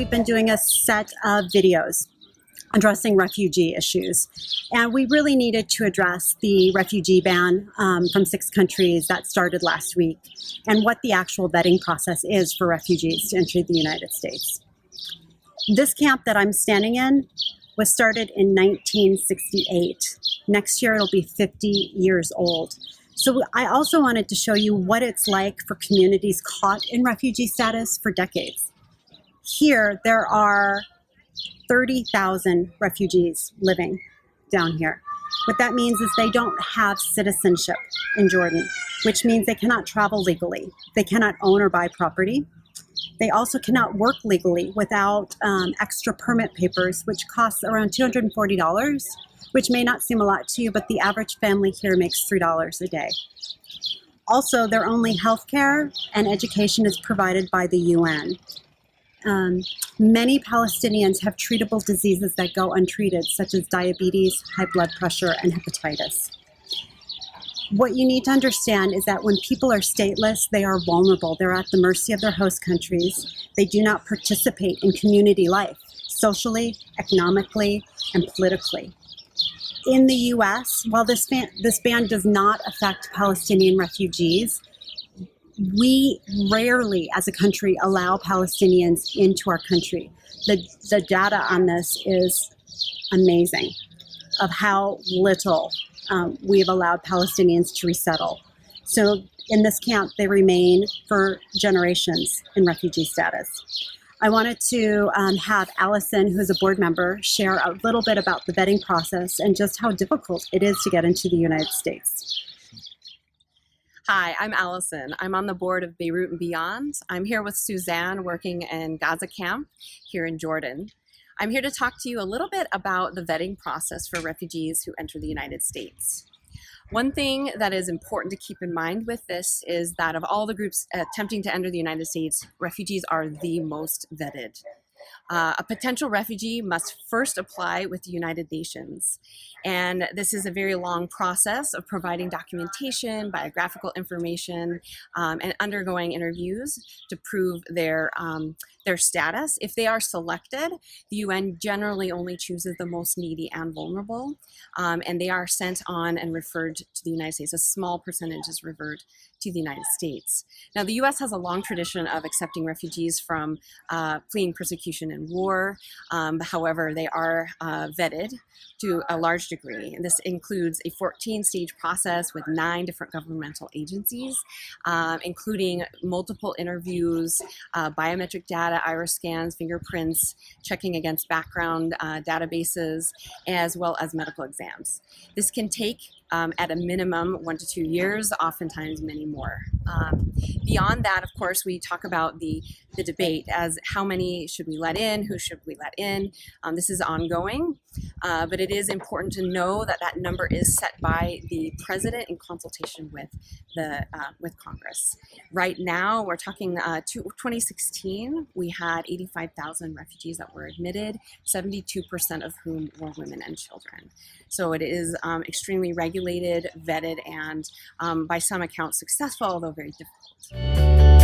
we've been doing a set of videos addressing refugee issues. And we really needed to address the refugee ban from 6 countries that started last week and what the actual vetting process is for refugees to enter the United States. This camp that I'm standing in was started in 1968. Next year it'll be 50 years old. So I also wanted to show you what it's like for communities caught in refugee status for decades. Here there are 30,000 refugees living down here. What that means is they don't have citizenship in Jordan, which means they cannot travel legally. They cannot own or buy property. They also cannot work legally without extra permit papers, which costs around $240, which may not seem a lot to you, but the average family here makes $3 a day. Also, their only health care and education is provided by the UN. Many Palestinians have treatable diseases that go untreated, such as diabetes, high blood pressure, and hepatitis. What you need to understand is that when people are stateless, they are vulnerable. They're at the mercy of their host countries. They do not participate in community life, socially, economically, and politically. In the US, while this ban does not affect Palestinian refugees, we rarely, as a country, allow Palestinians into our country. The data on this is amazing, of how little we have allowed Palestinians to resettle. So in this camp, they remain for generations in refugee status. I wanted to have Allison, who's a board member, share a little bit about the vetting process and just how difficult it is to get into the United States. Hi, I'm Allison. I'm on the board of Beirut and Beyond. I'm here with Suzanne working in Gaza camp here in Jordan. I'm here to talk to you a little bit about the vetting process for refugees who enter the United States. One thing that is important to keep in mind with this is that of all the groups attempting to enter the United States, refugees are the most vetted. A potential refugee must first apply with the United Nations. And this is a very long process of providing documentation, biographical information, and undergoing interviews to prove their status. If they are selected, the UN generally only chooses the most needy and vulnerable, and they are sent on and referred to the United States. A small percentage is referred to the United States. Now, the US has a long tradition of accepting refugees from fleeing persecution and war. However, they are vetted to a large degree. And this includes a 14-stage process with 9 different governmental agencies, including multiple interviews, biometric data, iris scans, fingerprints, checking against background databases, as well as medical exams. This can take, at a minimum, 1 to 2 years, oftentimes many more. Beyond that, of course, we talk about the debate as how many should we let in, who should we let in. This is ongoing, but it is important to know that that number is set by the president in consultation with Congress. Right now, we're talking 2016, we had 85,000 refugees that were admitted, 72% of whom were women and children. So it is extremely regulated, vetted, and by some accounts successful, although very difficult.